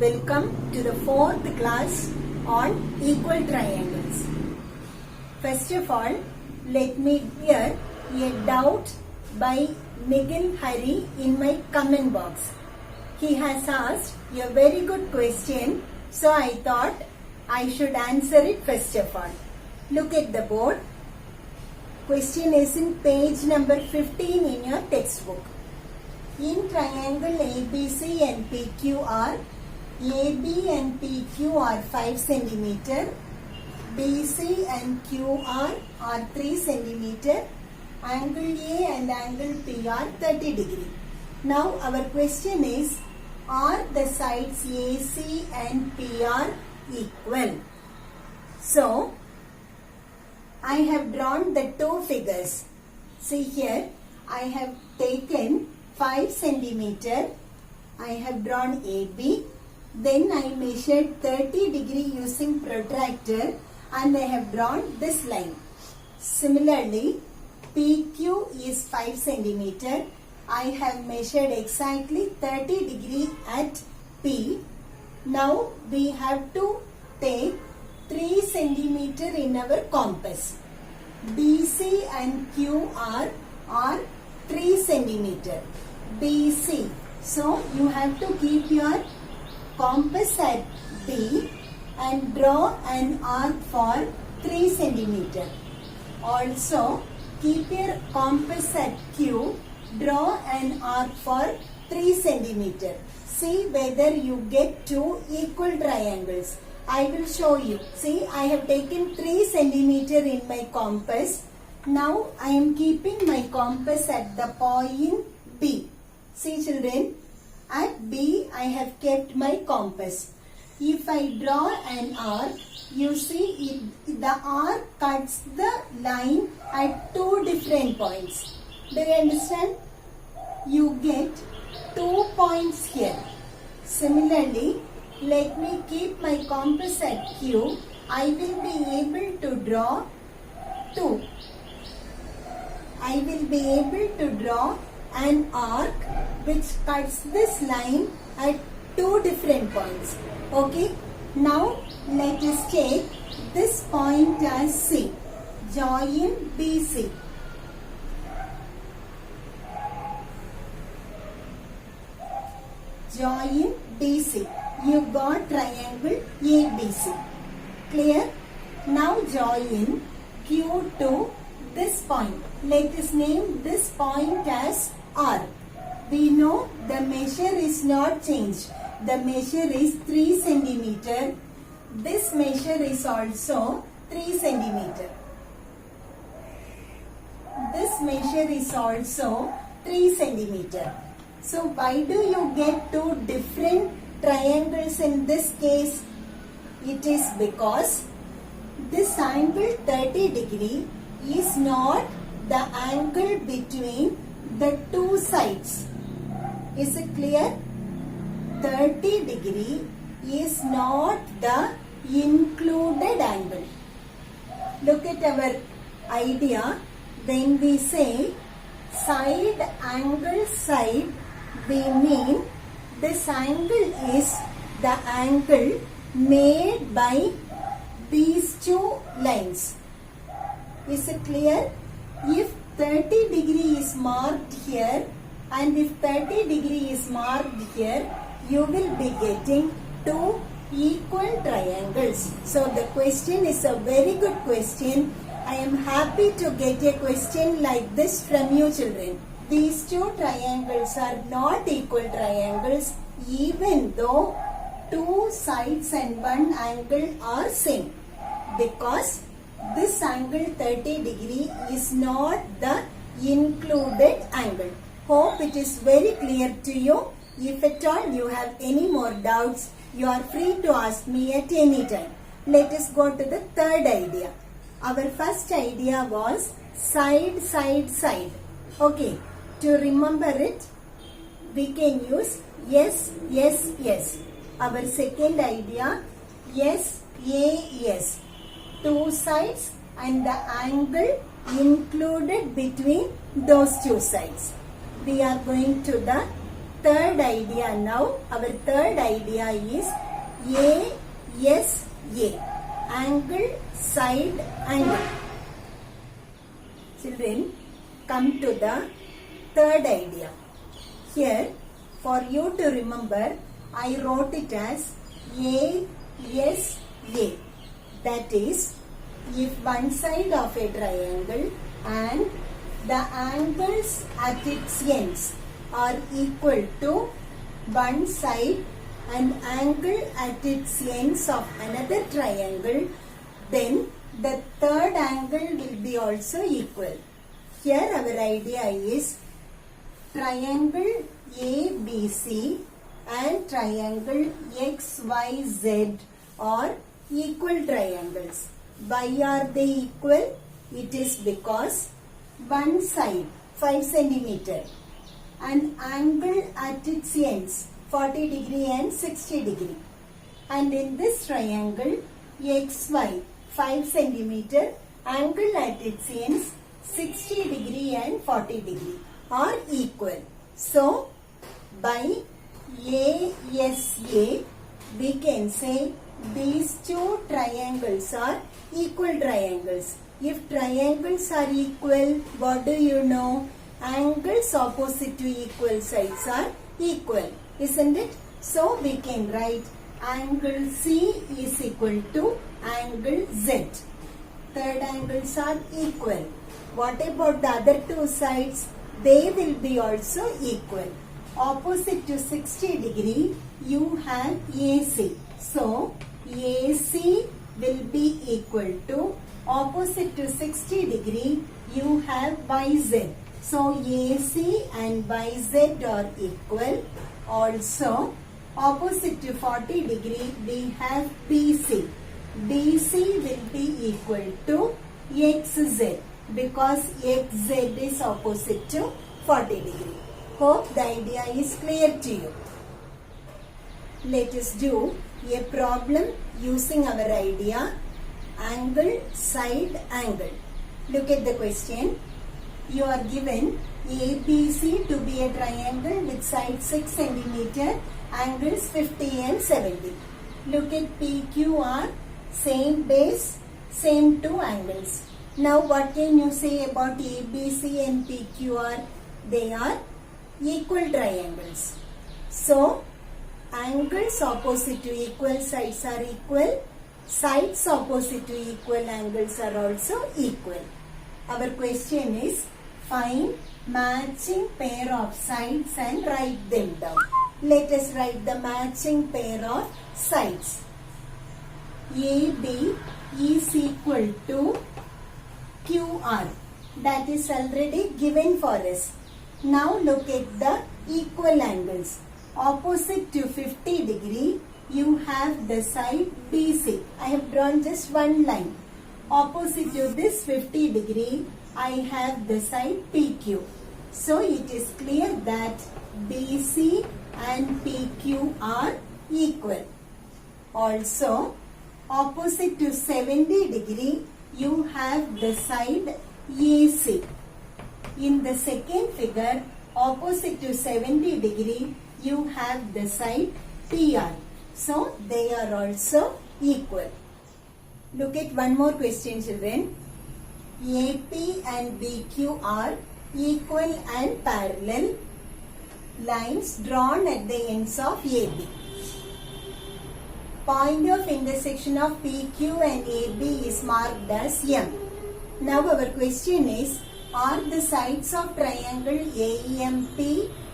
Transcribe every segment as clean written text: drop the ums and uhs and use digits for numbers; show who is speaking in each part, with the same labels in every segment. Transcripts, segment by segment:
Speaker 1: Welcome to the 4th class on equal triangles. First of all, let me clear a doubt by Nikhil Hari in my comment box. He has asked a very good question, so I thought I should answer it first of all. Look at the board. Question is in page number 15 in your textbook. In triangle ABC and PQR, AB and PQ are 5 cm, BC and QR are 3 cm, angle A and angle P are 30 degree. Now our question is, are the sides AC and PR equal? So, I have drawn the two figures. See here, I have taken 5 cm, I have drawn AB, then I measured 30 degree using protractor and I have drawn this line. Similarly, PQ is 5 cm, I have measured exactly 30 degree at P. Now we have to take 3 cm in our compass. BC and QR are 3 cm. BC. So you have to keep your compass at B and draw an arc for 3 cm. Also keep your compass at Q, draw an arc for 3 cm. See whether you get two equal triangles. I will show you. See, I have taken 3 cm in my compass. Now I am keeping my compass at the point B. See children, at B I have kept my compass. If I draw an arc, you see the arc cuts the line at two different points. Do you understand? You get 2 points here. Similarly, let me keep my compass at Q. I will be able to draw 2. I will be able to draw an arc which cuts this line at two different points. Okay. Now let us take this point as C. Join BC. Join BC. You got triangle ABC. Clear? Now join Q to this point. Let us name this point as R. We know the measure is not changed. The measure is 3 cm. This measure is also 3 cm. This measure is also 3 cm. So why do you get two different triangles in this case? It is because this angle 30 degree is not the angle between the two sides. Is it clear? 30 degree is not the included angle. Look at our idea. When we say side angle side, we mean this angle is the angle made by these two lines. Is it clear? If 30 degree is marked here and if 30 degree is marked here, you will be getting two equal triangles. So the question is a very good question. I am happy to get a question like this from you children. These two triangles are not equal triangles even though two sides and one angle are same, because this angle 30 degree is not the included angle. Hope it is very clear to you. If at all you have any more doubts, you are free to ask me at any time. Let us go to the third idea. Our first idea was side, side, side. Okay, to remember it, we can use yes, yes, yes. Our second idea, yes, yes. Two sides and the angle included between those two sides. We are going to the third idea now. Our third idea is ASA, angle, side angle. Children, come to the third idea. Here, for you to remember, I wrote it as ASA. That is, if one side of a triangle and the angles at its ends are equal to one side and angle at its ends of another triangle, then the third angle will be also equal. Here our idea is triangle ABC and triangle XYZ are equal triangles. Why are they equal? It is because one side 5 centimeter and angle at its ends 40 degree and 60 degree, and in this triangle XY 5 centimeter, angle at its ends 60 degree and 40 degree are equal. So by ASA we can say these two triangles are equal triangles. If triangles are equal, what do you know? Angles opposite to equal sides are equal, isn't it? So we can write angle C is equal to angle Z. Third angles are equal. What about the other two sides? They will be also equal. Opposite to 60 degree, you have AC. So AC will be equal to opposite to 60 degree, you have YZ. So AC and YZ are equal. Also, opposite to 40 degree, we have BC. BC will be equal to XZ because XZ is opposite to 40 degree. Hope the idea is clear to you. Let us do a problem using our idea angle, side angle. Look at the question. You are given ABC to be a triangle with side 6 centimeter, angles 50 and 70. Look at PQR, same base, same two angles. Now what can you say about ABC and PQR? They are equal triangles. So angles opposite to equal sides are equal. Sides opposite to equal angles are also equal. Our question is find matching pair of sides and write them down. Let us write the matching pair of sides. AB is equal to QR. That is already given for us. Now look at the equal angles. Opposite to 50 degree, you have the side BC. I have drawn just one line. Opposite to this 50 degree, I have the side PQ. So it is clear that BC and PQ are equal. Also, opposite to 70 degree, you have the side AC. In the second figure, opposite to 70 degree, you have the side PR. So they are also equal. Look at one more question, children. AP and BQ are equal and parallel lines drawn at the ends of AB. Point of intersection of PQ and AB is marked as M. Now our question is, are the sides of triangle AMP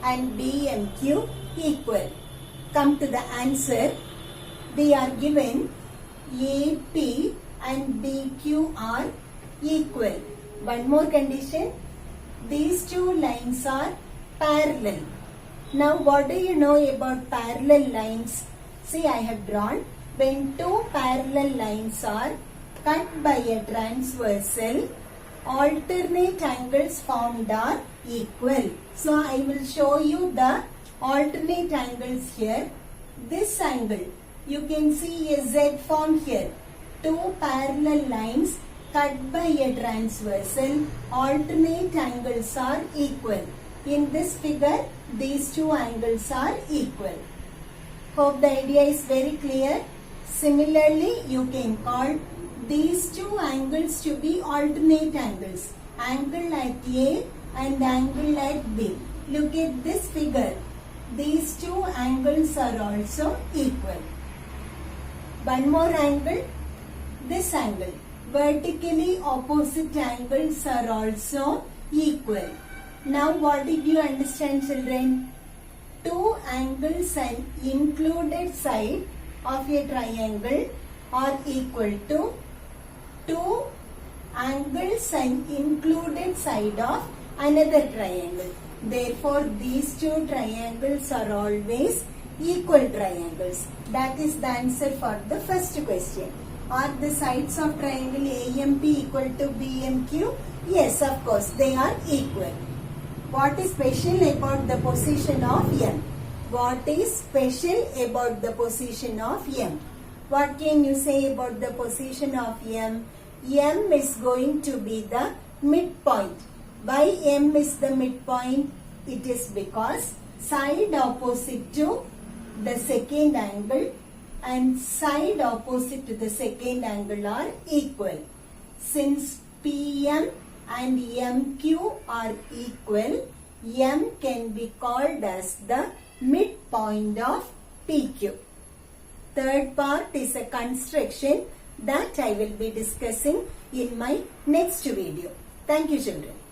Speaker 1: and BMQ equal? Come to the answer. We are given AP and BQ are equal. One more condition. These two lines are parallel. Now what do you know about parallel lines? See, I have drawn. When two parallel lines are cut by a transversal, alternate angles formed are equal. So I will show you the alternate angles here. This angle, you can see a Z form here. Two parallel lines cut by a transversal, alternate angles are equal. In this figure, these two angles are equal. Hope the idea is very clear. Similarly, you can call these two angles to be alternate angles. Angle at A and angle at B. Look at this figure. These two angles are also equal. One more angle. This angle. Vertically opposite angles are also equal. Now what did you understand, children? Two angles and included side of a triangle are equal to two angles and included side of another triangle. Therefore, these two triangles are always equal triangles. That is the answer for the first question. Are the sides of triangle AMP equal to BMQ? Yes, of course, they are equal. What is special about the position of M? What is special about the position of M? What can you say about the position of M? M is going to be the midpoint. Why M is the midpoint? It is because side opposite to the second angle and side opposite to the second angle are equal. Since PM and MQ are equal, M can be called as the midpoint of PQ. Third part is a construction that I will be discussing in my next video. Thank you, children.